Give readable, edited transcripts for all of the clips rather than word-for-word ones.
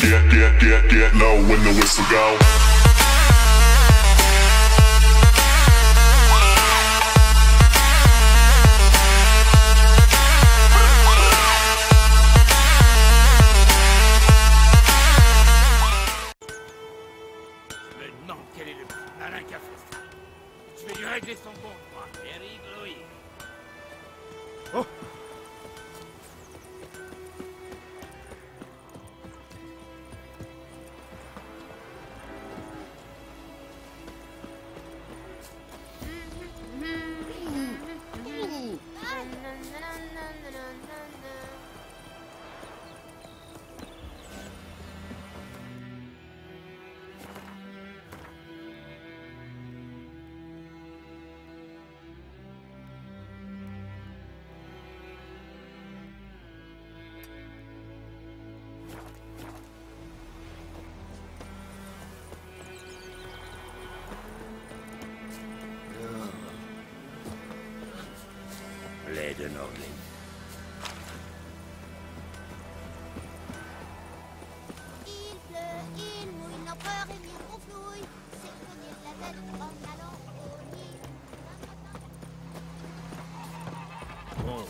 Get low when the whistle go. Je me demande quel est le malin qui a fait ça. Je vais lui régler son compte, moi. Eric Louis. Oh! Les de Nordling. Il pleut, il mouille, l'empereur est mis au flouille. C'est cogner de la tête en allant au nid. Bon.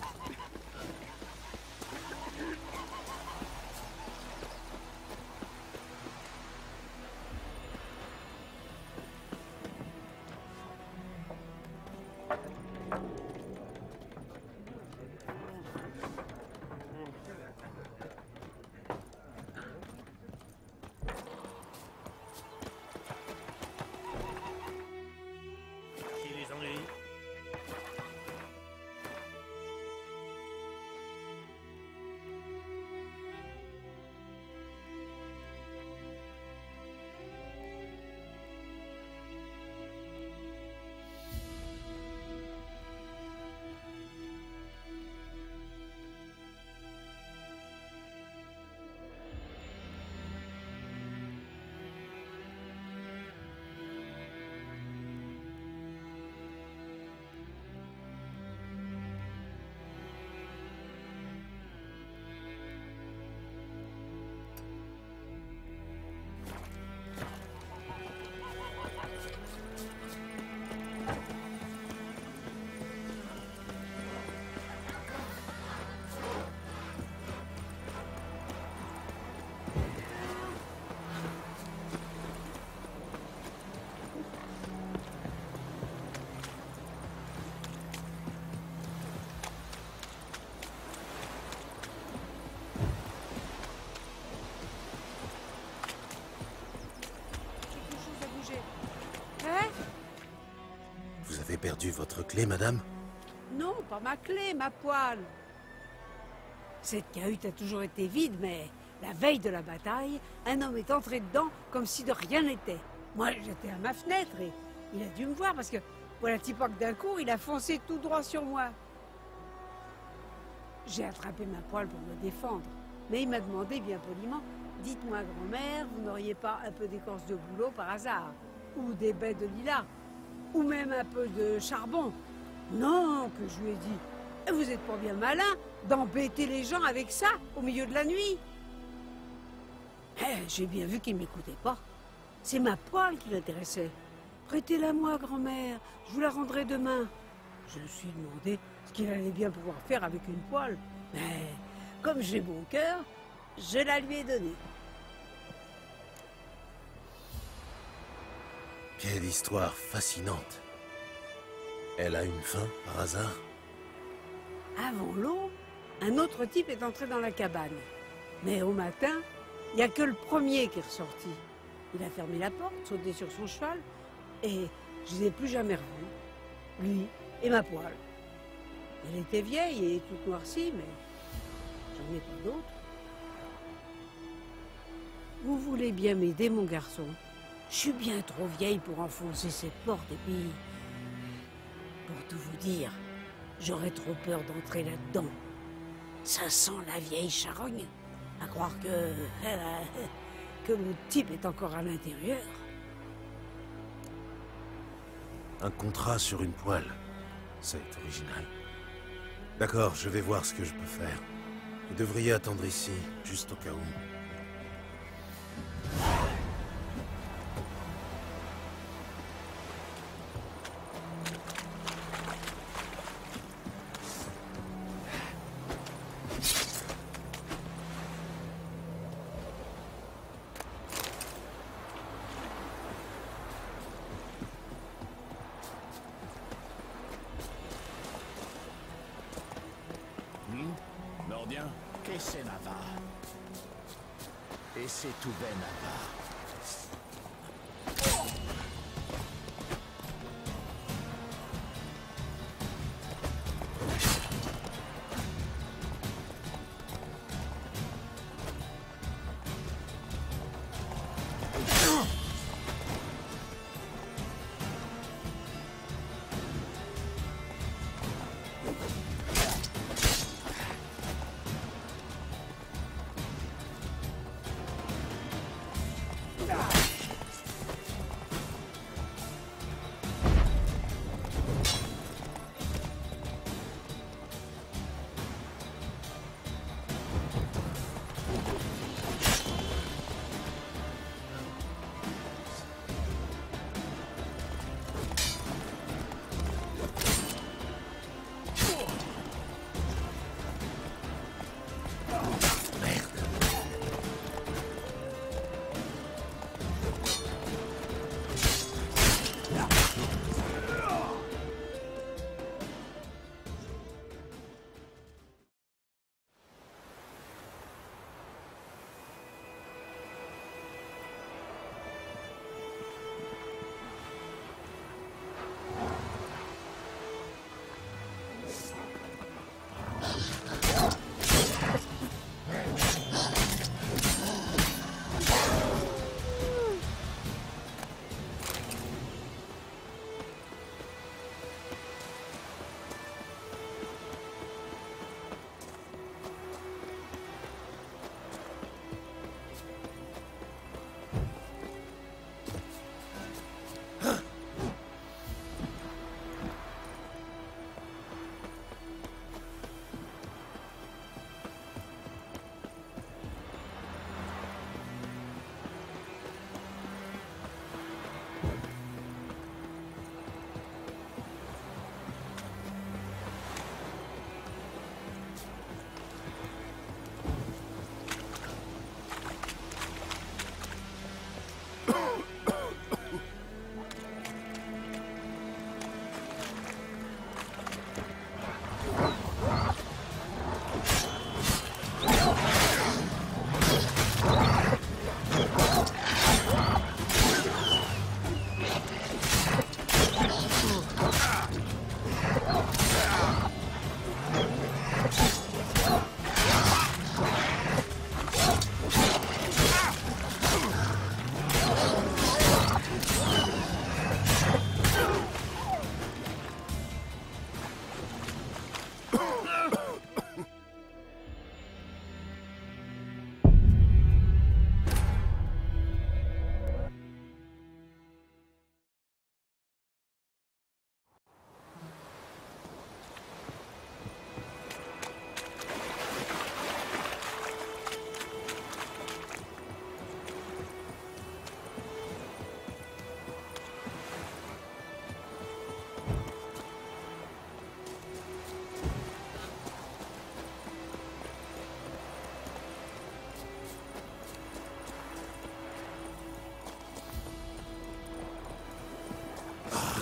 Qui les ennuie? Vous avez perdu votre clé, madame? Non, pas ma clé, ma poêle. Cette cahute a toujours été vide, mais la veille de la bataille, un homme est entré dedans comme si de rien n'était. Moi, j'étais à ma fenêtre et il a dû me voir parce que, voilà, petit pas que d'un coup, il a foncé tout droit sur moi. J'ai attrapé ma poêle pour me défendre, mais il m'a demandé bien poliment, « Dites-moi, grand-mère, vous n'auriez pas un peu d'écorce de bouleau par hasard? Ou des baies de lilas? Ou même un peu de charbon? » Non, que je lui ai dit, « Vous êtes pas bien malin d'embêter les gens avec ça au milieu de la nuit. » J'ai bien vu qu'il m'écoutait pas. C'est ma poêle qui l'intéressait. « Prêtez-la moi, grand-mère, je vous la rendrai demain. » Je me suis demandé ce qu'il allait bien pouvoir faire avec une poêle. Mais comme j'ai bon cœur, je la lui ai donnée. Quelle histoire fascinante. Elle a une fin, par hasard? Avant l'aube, un autre type est entré dans la cabane. Mais au matin, il n'y a que le premier qui est ressorti. Il a fermé la porte, sauté sur son cheval, et je ne l'ai plus jamais revu. Lui et ma poêle. Elle était vieille et toute noircie, mais j'en ai pas d'autre. Vous voulez bien m'aider, mon garçon? Je suis bien trop vieille pour enfoncer cette porte, et puis... Pour tout vous dire, j'aurais trop peur d'entrer là-dedans. Ça sent la vieille charogne, à croire que le type est encore à l'intérieur. Un contrat sur une poêle. C'est original. D'accord, je vais voir ce que je peux faire. Vous devriez attendre ici, juste au cas où. c'est Nava. Et c'est tout ben Nava.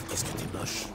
Qu'est-ce que t'es moche.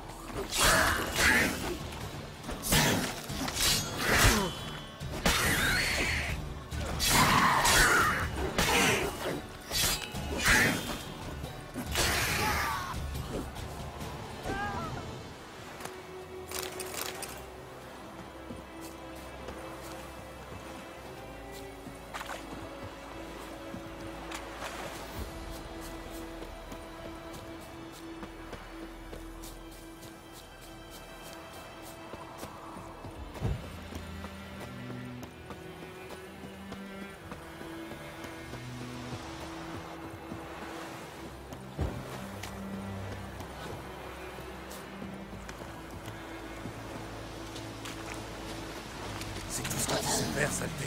C'est tout ce que tu sais faire, saleté.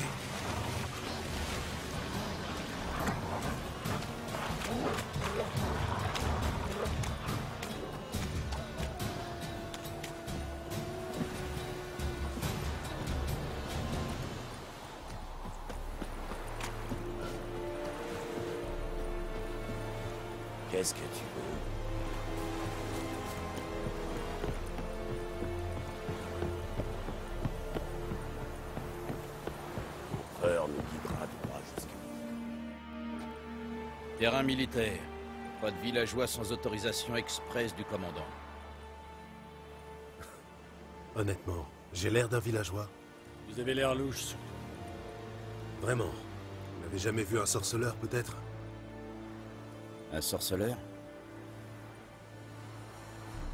Qu'est-ce que tu veux? Terrain militaire. Pas de villageois sans autorisation express du commandant. Honnêtement, j'ai l'air d'un villageois. Vous avez l'air louche, surtout. Vraiment. Vous n'avez jamais vu un sorceleur, peut-être? Un sorceleur?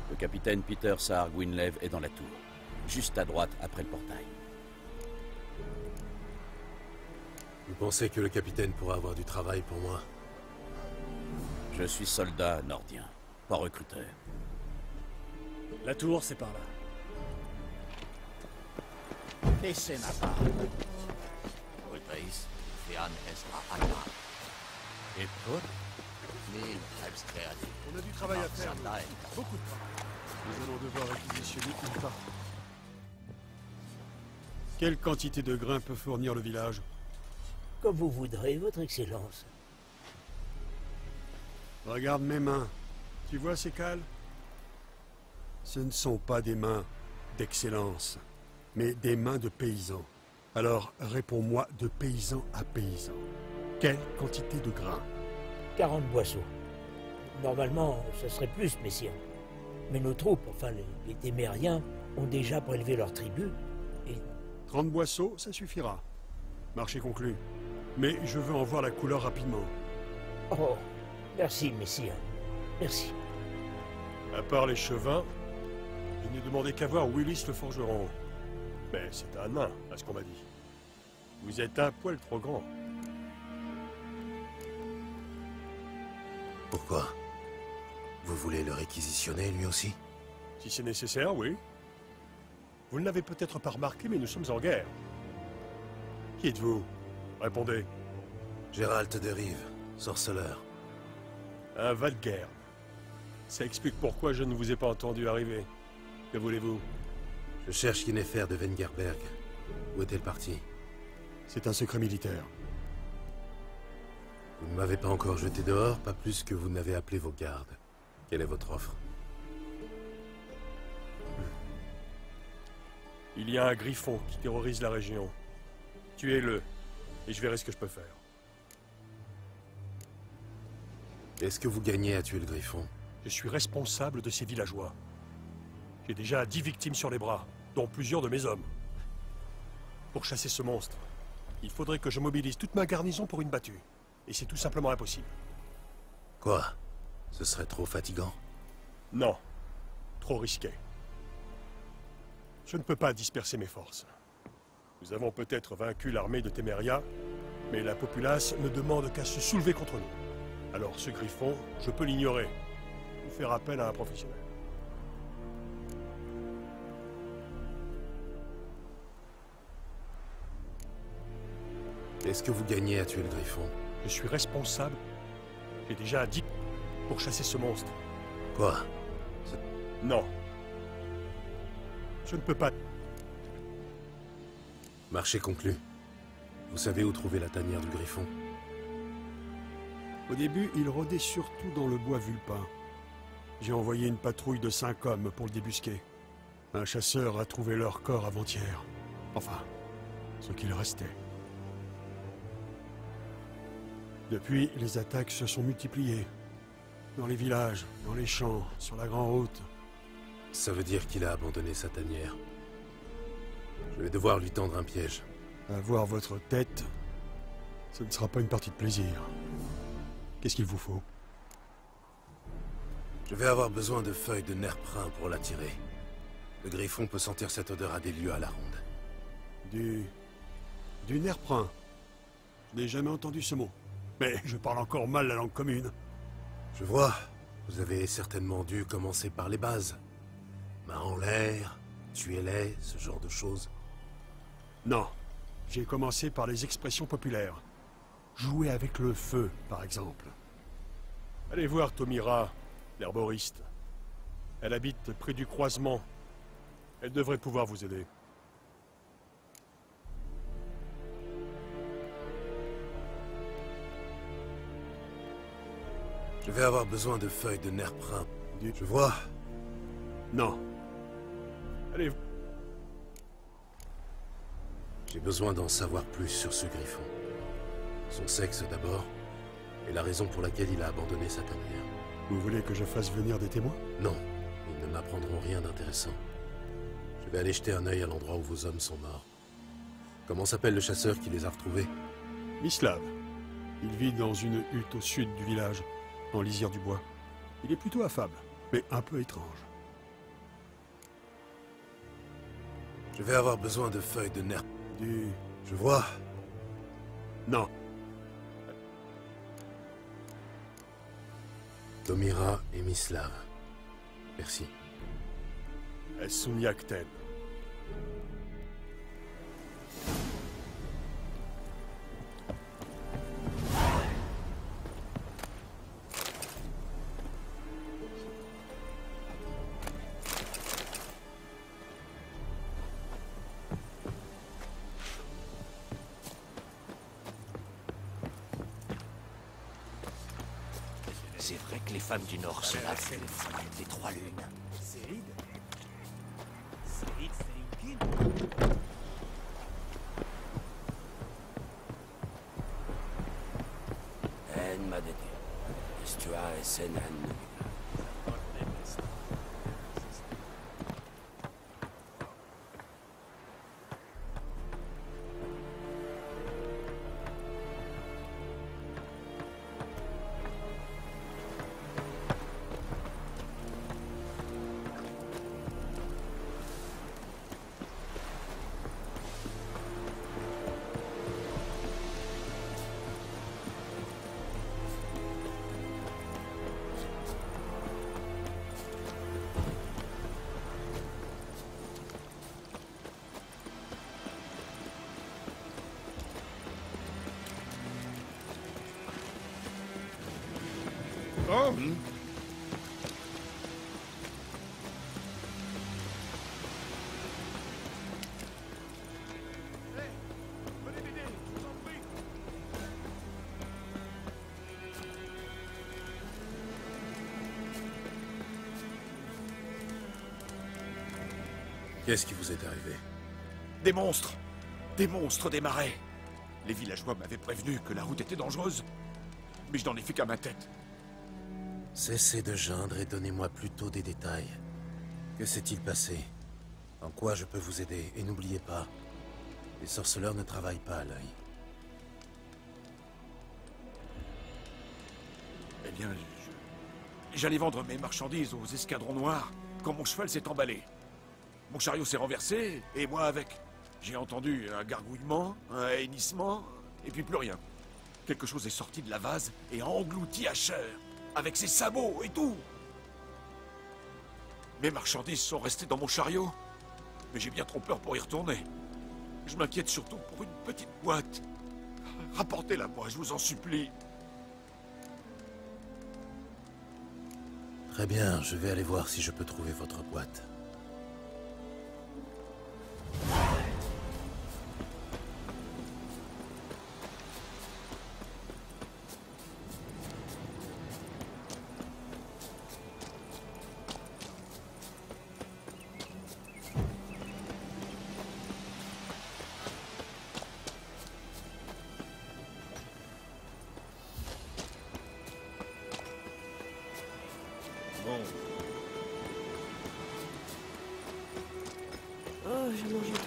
Le capitaine Peter Saar Gwynleve est dans la tour. Juste à droite, après le portail. Vous pensez que le capitaine pourra avoir du travail pour moi? Je suis soldat nordien, pas recruteur. La tour, c'est par là. Laissez ma part. Ultreis, Fian Esra Anna. Et Put? Mille Hebstreadi. On a du travail à faire. Beaucoup de travail. Nous allons devoir réquisitionner une partie. Quelle quantité de grains peut fournir le village? Comme vous voudrez, votre excellence. Regarde mes mains. Tu vois ces cales? Ce ne sont pas des mains d'excellence, mais des mains de paysans. Alors, réponds-moi de paysan à paysan. Quelle quantité de grains? 40 boisseaux. Normalement, ce serait plus, messire. Mais nos troupes, enfin les témériens, ont déjà prélevé leur tribu, et... 30 boisseaux, ça suffira. Marché conclu. Mais je veux en voir la couleur rapidement. Oh, merci, messire. Merci. À part les chevins, je n'ai demandé qu'à voir Willis le forgeron. Mais c'est un nain, à ce qu'on m'a dit. Vous êtes un poil trop grand. Pourquoi? Vous voulez le réquisitionner, lui aussi? Si c'est nécessaire, oui. Vous ne l'avez peut-être pas remarqué, mais nous sommes en guerre. Qui êtes-vous? Répondez. Gérald de Rive, sorceleur. Un Valguerre. Ça explique pourquoi je ne vous ai pas entendu arriver. Que voulez-vous? Je cherche Yennefer de Wengerberg. Où est-elle partie? C'est un secret militaire. Vous ne m'avez pas encore jeté dehors, pas plus que vous n'avez appelé vos gardes. Quelle est votre offre? Il y a un griffon qui terrorise la région. Tuez-le, et je verrai ce que je peux faire. Est-ce que vous gagnez à tuer le griffon? Je suis responsable de ces villageois. J'ai déjà 10 victimes sur les bras, dont plusieurs de mes hommes. Pour chasser ce monstre, il faudrait que je mobilise toute ma garnison pour une battue. Et c'est tout simplement impossible. Quoi? Ce serait trop fatigant? Non. Trop risqué. Je ne peux pas disperser mes forces. Nous avons peut-être vaincu l'armée de Téméria, mais la populace ne demande qu'à se soulever contre nous. Alors ce griffon, je peux l'ignorer, ou faire appel à un professionnel. Est-ce que vous gagnez à tuer le griffon? Je suis responsable. J'ai déjà dit pour chasser ce monstre. Quoi? Non. Je ne peux pas... Marché conclu. Vous savez où trouver la tanière du griffon? Au début, il rôdait surtout dans le bois vulpin. J'ai envoyé une patrouille de 5 hommes pour le débusquer. Un chasseur a trouvé leur corps avant-hier. Enfin, ce qu'il restait. Depuis, les attaques se sont multipliées. Dans les villages, dans les champs, sur la Grande Route. Ça veut dire qu'il a abandonné sa tanière. Je vais devoir lui tendre un piège. Avoir votre tête, ce ne sera pas une partie de plaisir. Qu'est-ce qu'il vous faut? Je vais avoir besoin de feuilles de nerprin pour l'attirer. Le griffon peut sentir cette odeur à des lieues à la ronde. Du nerprin. Je n'ai jamais entendu ce mot. Mais je parle encore mal la langue commune. Je vois. Vous avez certainement dû commencer par les bases. Main en l'air, tuez-les, ce genre de choses. Non. J'ai commencé par les expressions populaires. Jouer avec le feu, par exemple. Allez voir Tomira, l'herboriste. Elle habite près du croisement. Elle devrait pouvoir vous aider. Je vais avoir besoin de feuilles de nerprin. Je vois. Non. Allez. J'ai besoin d'en savoir plus sur ce griffon. Son sexe d'abord. et la raison pour laquelle il a abandonné sa tanière. Vous voulez que je fasse venir des témoins? Non, ils ne m'apprendront rien d'intéressant. Je vais aller jeter un œil à l'endroit où vos hommes sont morts. Comment s'appelle le chasseur qui les a retrouvés? Mislav. Il vit dans une hutte au sud du village, en lisière du bois. Il est plutôt affable, mais un peu étrange. Je vais avoir besoin de feuilles de nerf. Je vois. Non. Domira et Mislav. Merci. Souniakten. C'est vrai que les femmes du Nord sont là, les trois lunes. En madede. Estua esen en. Oh! Qu'est-ce qui vous est arrivé? Des monstres! Des monstres des marais! Les villageois m'avaient prévenu que la route était dangereuse, mais je n'en ai fait qu'à ma tête. Cessez de geindre et donnez-moi plutôt des détails. Que s'est-il passé? En quoi je peux vous aider? Et n'oubliez pas, les sorceleurs ne travaillent pas à l'œil. Eh bien, j'allais vendre mes marchandises aux escadrons noirs quand mon cheval s'est emballé. Mon chariot s'est renversé, et moi avec. J'ai entendu un gargouillement, un hennissement, et puis plus rien. Quelque chose est sorti de la vase et a englouti Asher, avec ses sabots et tout. Mes marchandises sont restées dans mon chariot, mais j'ai bien trop peur pour y retourner. Je m'inquiète surtout pour une petite boîte. Rapportez-la moi, je vous en supplie. Très bien, je vais aller voir si je peux trouver votre boîte. Oh, j'ai mangé trop.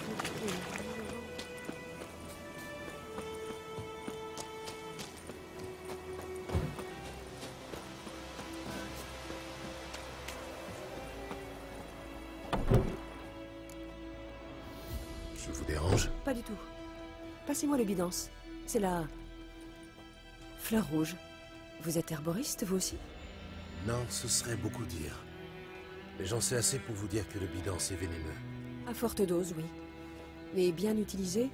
Je vous dérange? Pas du tout. Passez-moi le bidance. C'est la... fleur rouge. Vous êtes herboriste, vous aussi? Non, ce serait beaucoup dire. Mais j'en sais assez pour vous dire que le bidance est vénéneux. À forte dose, oui. Mais bien utilisé,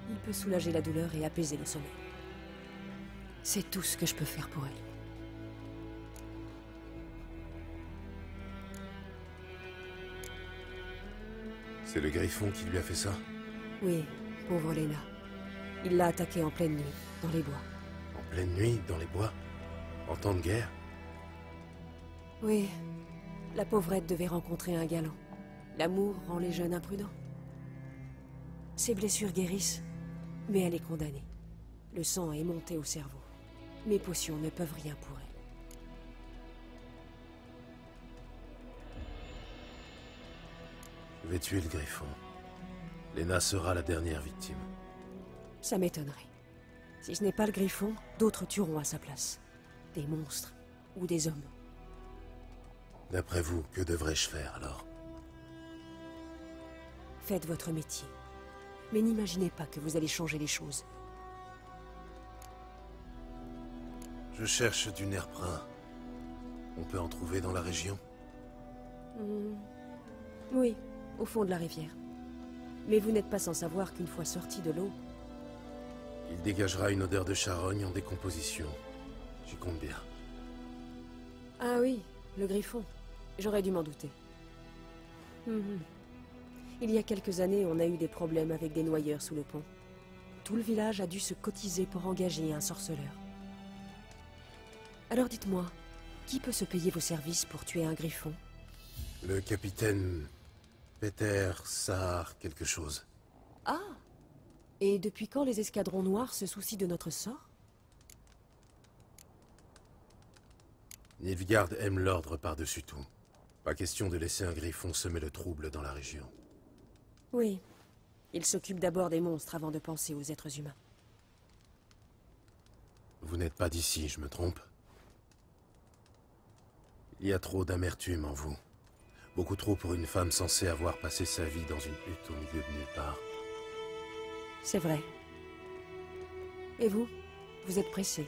il peut soulager la douleur et apaiser le sommeil. C'est tout ce que je peux faire pour elle. C'est le griffon qui lui a fait ça? Oui, pauvre Lena. Il l'a attaquée en pleine nuit, dans les bois. En pleine nuit, dans les bois? En temps de guerre? Oui, la pauvrette devait rencontrer un galant. L'amour rend les jeunes imprudents. Ses blessures guérissent, mais elle est condamnée. Le sang est monté au cerveau. Mes potions ne peuvent rien pour elle. Je vais tuer le griffon. Lena sera la dernière victime. Ça m'étonnerait. Si ce n'est pas le griffon, d'autres tueront à sa place. Des monstres ou des hommes. D'après vous, que devrais-je faire alors? Faites votre métier. Mais n'imaginez pas que vous allez changer les choses. Je cherche du nerprin. On peut en trouver dans la région? Oui, au fond de la rivière. Mais vous n'êtes pas sans savoir qu'une fois sorti de l'eau, Il dégagera une odeur de charogne en décomposition. J'y compte bien. ah oui, le griffon. J'aurais dû m'en douter. Il y a quelques années, on a eu des problèmes avec des noyeurs sous le pont. Tout le village a dû se cotiser pour engager un sorceleur. Alors dites-moi, qui peut se payer vos services pour tuer un griffon? Le capitaine... Peter Sahar quelque chose. Ah! Et depuis quand les escadrons noirs se soucient de notre sort? Nilfgaard aime l'ordre par-dessus tout. Pas question de laisser un griffon semer le trouble dans la région. Oui. Ils s'occupent d'abord des monstres avant de penser aux êtres humains. Vous n'êtes pas d'ici, je me trompe? Il y a trop d'amertume en vous. Beaucoup trop pour une femme censée avoir passé sa vie dans une hutte au milieu de nulle part. C'est vrai. Et vous? Vous êtes pressé.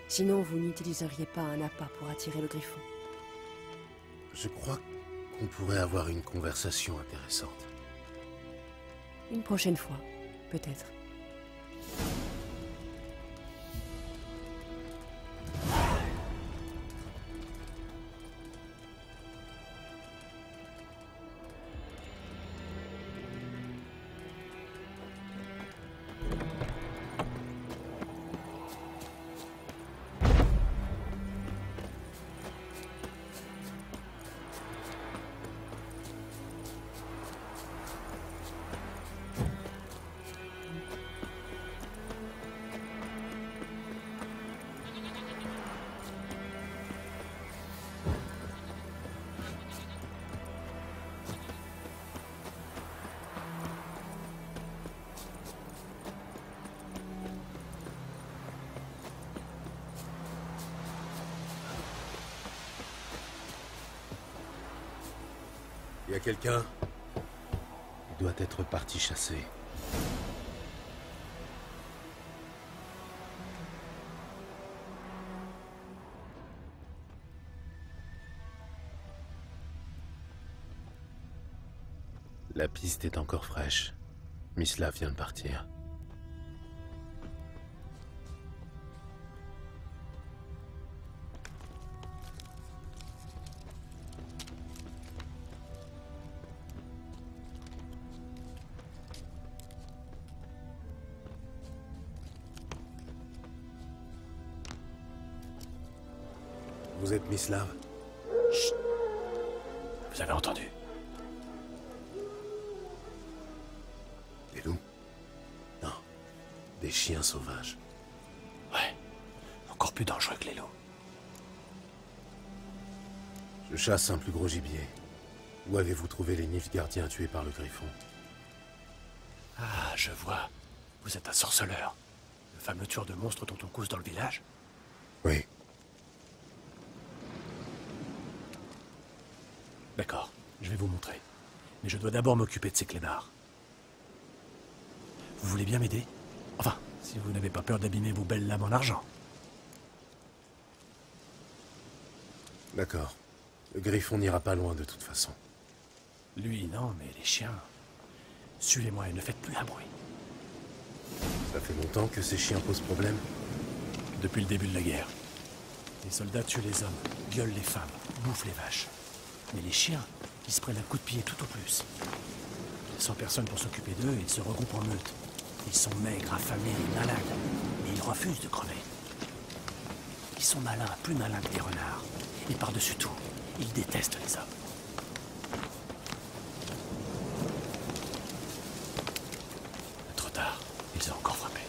Sinon, vous n'utiliseriez pas un appât pour attirer le griffon. Je crois qu'on pourrait avoir une conversation intéressante. Une prochaine fois, peut-être. Il y a quelqu'un? Il doit être parti chasser. La piste est encore fraîche. Mislav vient de partir. Vous êtes Mislav? Chut! Vous avez entendu? Des loups? Non, des chiens sauvages. Ouais, encore plus dangereux que les loups. Je chasse un plus gros gibier. Où avez-vous trouvé les Nilfgaardiens tués par le griffon? Ah, je vois. Vous êtes un sorceleur. Le fameux tueur de monstres dont on cause dans le village? Oui. D'accord, je vais vous montrer. Mais je dois d'abord m'occuper de ces clébards. Vous voulez bien m'aider? Enfin, si vous n'avez pas peur d'abîmer vos belles lames en argent. D'accord. Le griffon n'ira pas loin de toute façon. Lui, non, mais les chiens... Suivez-moi et ne faites plus un bruit. Ça fait longtemps que ces chiens posent problème? Depuis le début de la guerre. Les soldats tuent les hommes, violent les femmes, bouffent les vaches. Mais les chiens, ils se prennent un coup de pied tout au plus. Sans personne pour s'occuper d'eux, ils se regroupent en meute. Ils sont maigres, affamés et malades, mais ils refusent de crever. Ils sont malins, plus malins que des renards. Et par-dessus tout, ils détestent les hommes. Trop tard, ils ont encore frappé.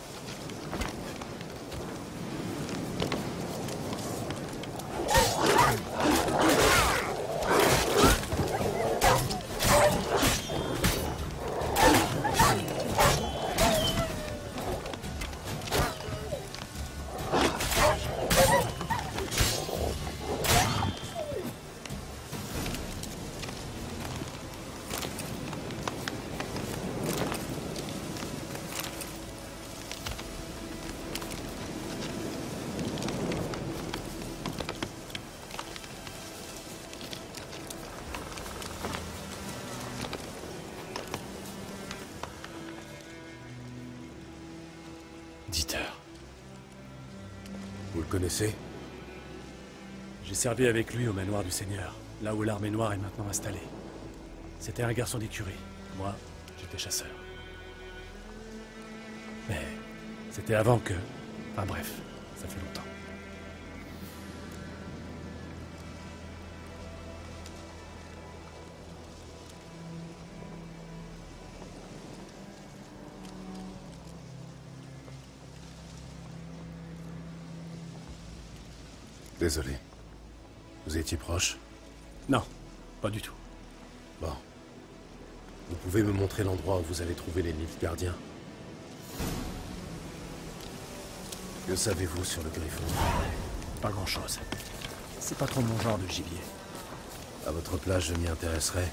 Vous le connaissez? J'ai servi avec lui au manoir du Seigneur, là où l'armée noire est maintenant installée. C'était un garçon d'écurie. Moi, j'étais chasseur. Mais c'était avant que... Enfin bref, ça fait longtemps. Désolé. Vous étiez proche? Non, pas du tout. Bon. Vous pouvez me montrer l'endroit où vous avez trouvé les Nilfgaardiens? Que savez-vous sur le Griffon? Pas grand-chose. C'est pas trop mon genre de gibier. À votre place, je m'y intéresserai.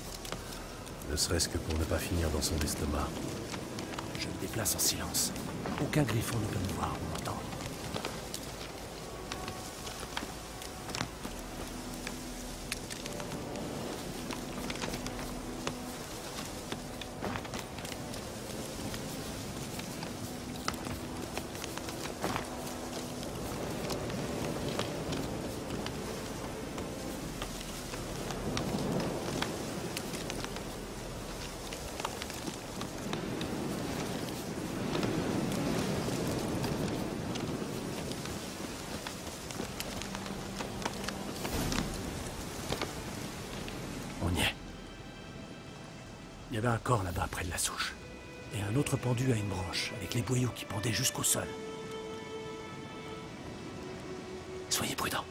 Ne serait-ce que pour ne pas finir dans son estomac. Je me déplace en silence. Aucun griffon ne peut me voir ou m'entendre. On y est. Il y avait un corps là-bas près de la souche. Et un autre pendu à une branche, avec les boyaux qui pendaient jusqu'au sol. Soyez prudents.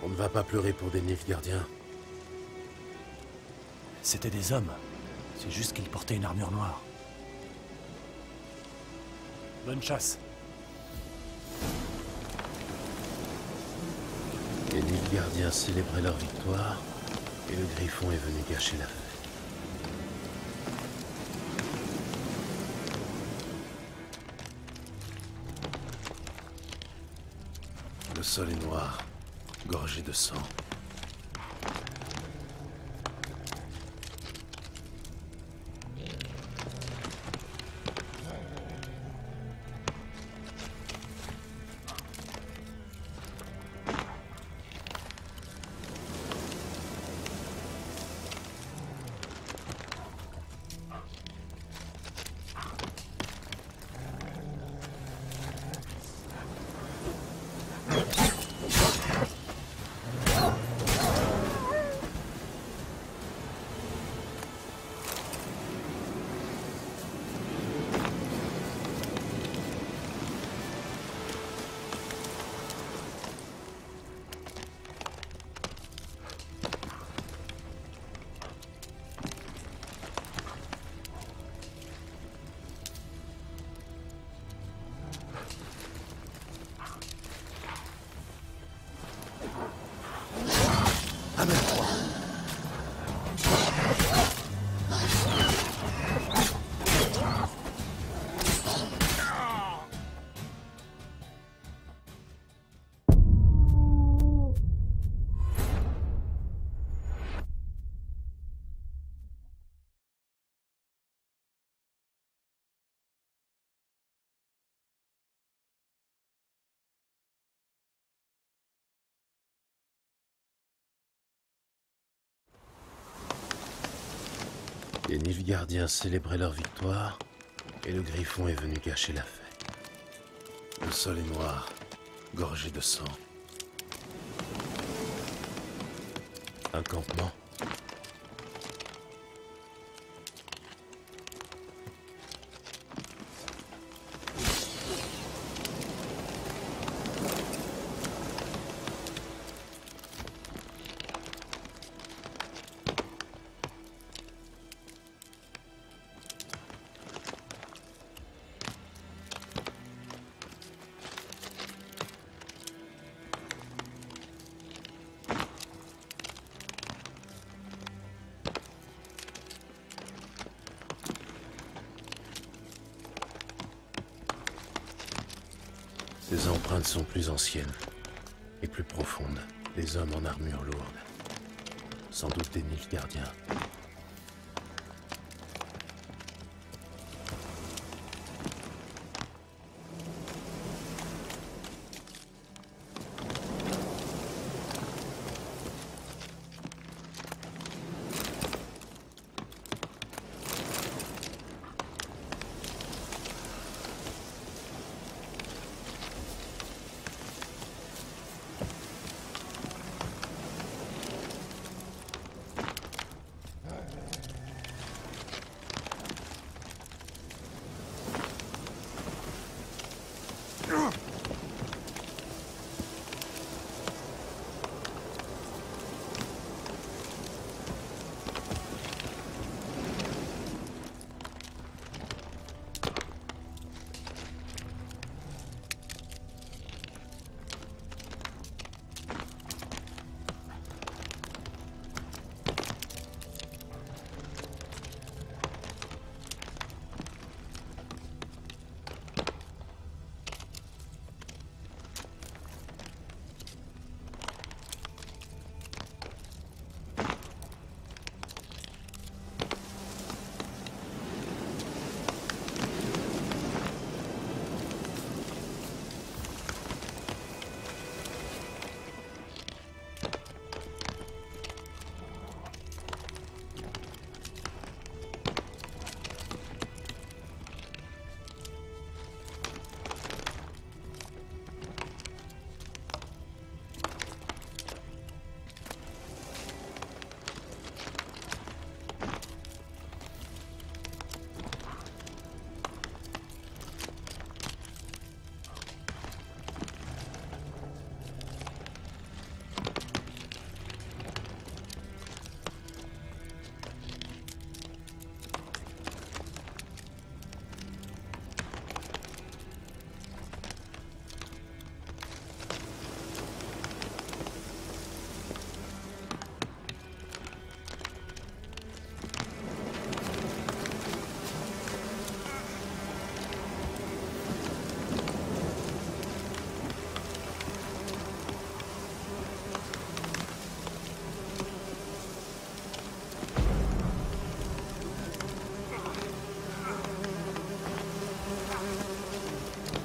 On ne va pas pleurer pour des Nilfgaardiens. C'étaient des hommes. C'est juste qu'ils portaient une armure noire. Bonne chasse. Les Nilfgaardiens célébraient leur victoire, et le Griffon est venu gâcher la fête. Le sol est noir, gorgé de sang. Amène-toi. Les Nilfgaardiens célébraient leur victoire, et le Griffon est venu gâcher la fête. Le sol est noir, gorgé de sang. Un campement. Ces empreintes sont plus anciennes et plus profondes. Des hommes en armure lourde. Sans doute des Nilfgaardiens.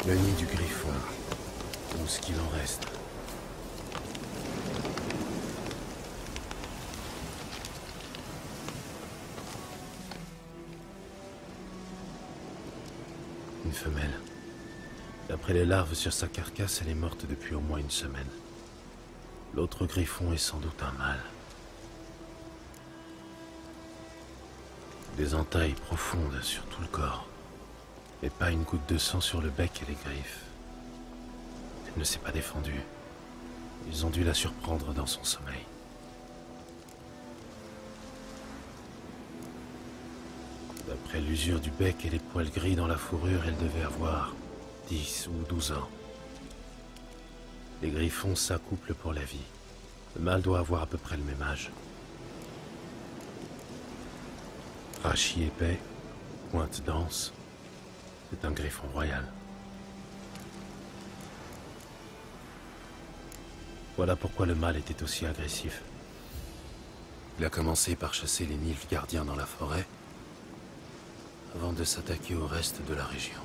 Le nid du griffon. Ou ce qu'il en reste. Une femelle. D'après les larves sur sa carcasse, elle est morte depuis au moins une semaine. L'autre griffon est sans doute un mâle. Des entailles profondes sur tout le corps. Mais pas une goutte de sang sur le bec et les griffes. Elle ne s'est pas défendue. Ils ont dû la surprendre dans son sommeil. D'après l'usure du bec et les poils gris dans la fourrure, elle devait avoir 10 ou 12 ans. Les griffons s'accouplent pour la vie. Le mâle doit avoir à peu près le même âge. Rachis épais, pointe dense. C'est un griffon royal. Voilà pourquoi le mâle était aussi agressif. Il a commencé par chasser les nilfs gardiens dans la forêt, avant de s'attaquer au reste de la région.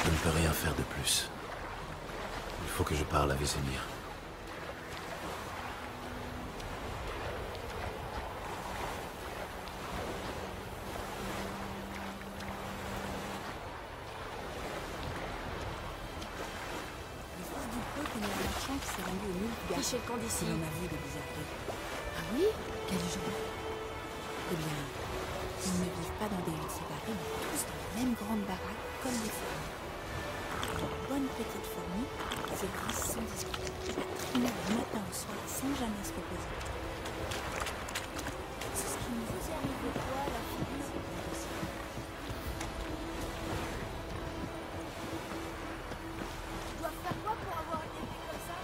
Je ne peux rien faire de plus. Il faut que je parle à Vesemir. Chez le camp d'ici. On a vu des bizarreries. Ah oui? Quel genre? Eh bien, ils ne vivent pas dans des huttes séparées, mais tous dans la même grande baraque, comme des fourmis. De bonnes petites fourmis, ces grises sans discuter, à traîner du matin au soir sans jamais se reposer. C'est ce qui nous faisait arriver quoi, la fourmi? Je dois faire quoi pour avoir une épée comme ça?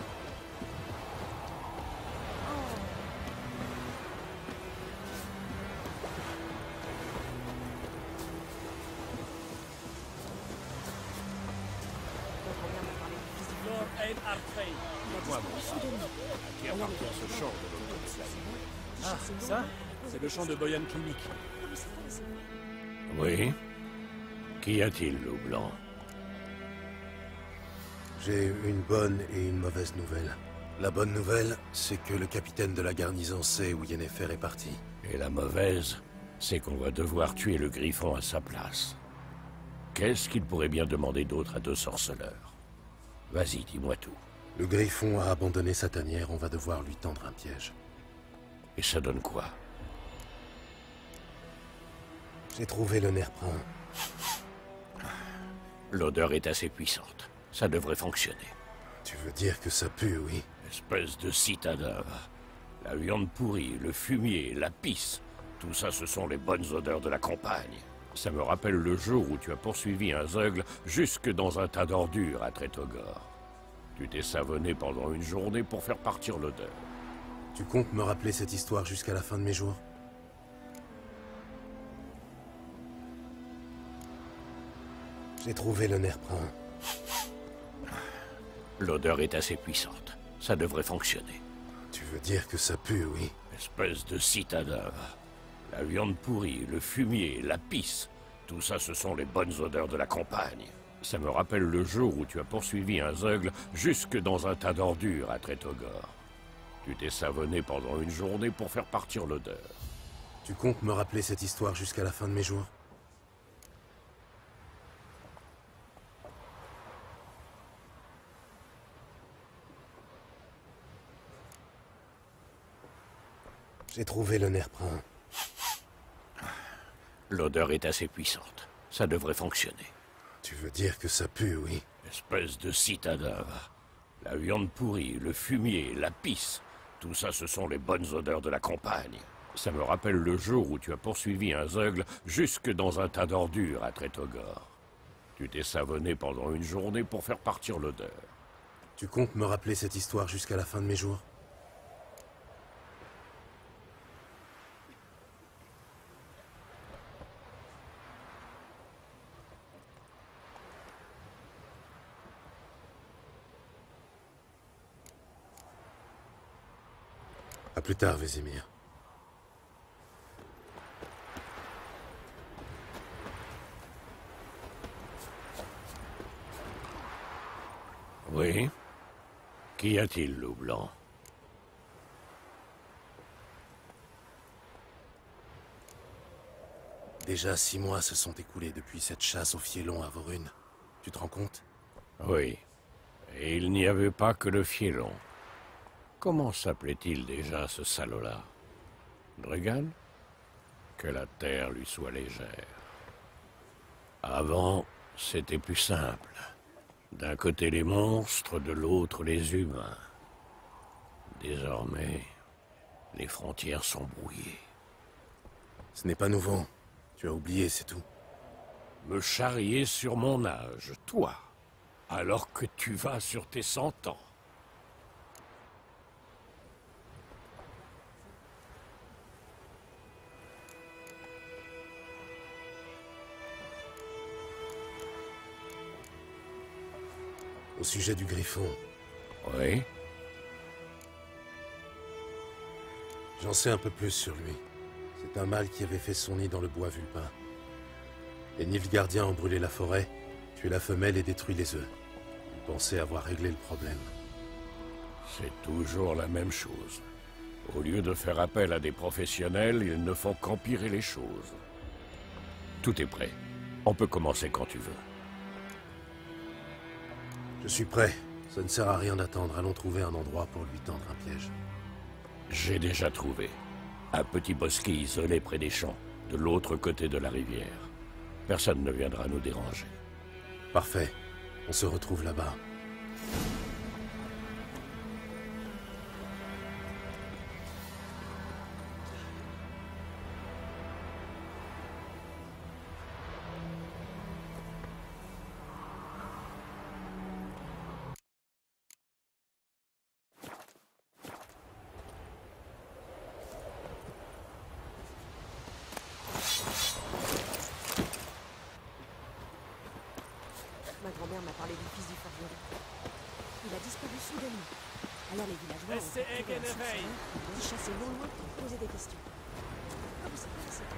Ah, ça? C'est le champ de Boyan Klinik. Oui? Qu'y a-t-il, loup blanc? J'ai une bonne et une mauvaise nouvelle. La bonne nouvelle, c'est que le capitaine de la garnison sait où Yennefer est parti. Et la mauvaise, c'est qu'on va devoir tuer le griffon à sa place. Qu'est-ce qu'il pourrait bien demander d'autre à deux sorceleurs? Vas-y, dis-moi tout. Le griffon a abandonné sa tanière, on va devoir lui tendre un piège. Et ça donne quoi? J'ai trouvé le nerf-prin. L'odeur est assez puissante. Ça devrait fonctionner. Tu veux dire que ça pue, oui? Espèce de citadin. La viande pourrie, le fumier, la pisse. Tout ça, ce sont les bonnes odeurs de la campagne. Ça me rappelle le jour où tu as poursuivi un zeugle jusque dans un tas d'ordures à Tretogor. Tu t'es savonné pendant une journée pour faire partir l'odeur. Tu comptes me rappeler cette histoire jusqu'à la fin de mes jours? J'ai trouvé le nerf-prin. L'odeur est assez puissante. Ça devrait fonctionner. Tu veux dire que ça pue, oui? Espèce de citadin. La viande pourrie, le fumier, la pisse. Tout ça, ce sont les bonnes odeurs de la campagne. Ça me rappelle le jour où tu as poursuivi un zeugle jusque dans un tas d'ordures à Tretogor. Tu t'es savonné pendant une journée pour faire partir l'odeur. Tu comptes me rappeler cette histoire jusqu'à la fin de mes jours? J'ai trouvé le nerf-prin. L'odeur est assez puissante. Ça devrait fonctionner. Tu veux dire que ça pue, oui? Espèce de citadin. La viande pourrie, le fumier, la pisse. Tout ça, ce sont les bonnes odeurs de la campagne. Ça me rappelle le jour où tu as poursuivi un zeugle jusque dans un tas d'ordures à Tretogor. Tu t'es savonné pendant une journée pour faire partir l'odeur. Tu comptes me rappeler cette histoire jusqu'à la fin de mes jours? À plus tard, Vézimir. Oui? Qu'y a-t-il, loup blanc? Déjà 6 mois se sont écoulés depuis cette chasse au fielon à Vorune. Tu te rends compte? Oui. Et il n'y avait pas que le fielon. Comment s'appelait-il déjà, ce salaud-là? Dregan? Que la terre lui soit légère. Avant, c'était plus simple. D'un côté les monstres, de l'autre les humains. Désormais, les frontières sont brouillées. Ce n'est pas nouveau. Tu as oublié, c'est tout. Me charrier sur mon âge, toi, alors que tu vas sur tes 100 ans. Au sujet du griffon. Oui? J'en sais un peu plus sur lui. C'est un mâle qui avait fait son nid dans le bois vulpin. Les Nilfgaardiens ont brûlé la forêt, tué la femelle et détruit les œufs. Ils pensaient avoir réglé le problème. C'est toujours la même chose. Au lieu de faire appel à des professionnels, ils ne font qu'empirer les choses. Tout est prêt. On peut commencer quand tu veux. Je suis prêt. Ça ne sert à rien d'attendre. Allons trouver un endroit pour lui tendre un piège. J'ai déjà trouvé. Un petit bosquet isolé près des champs, de l'autre côté de la rivière. Personne ne viendra nous déranger. Parfait. On se retrouve là-bas. Ma grand-mère m'a parlé du fils du forgeron. Il a disparu soudainement. Alors les villageois ont capturé un soupçonneur et l'ont chassé non loin pour poser des questions. vous s'est passé.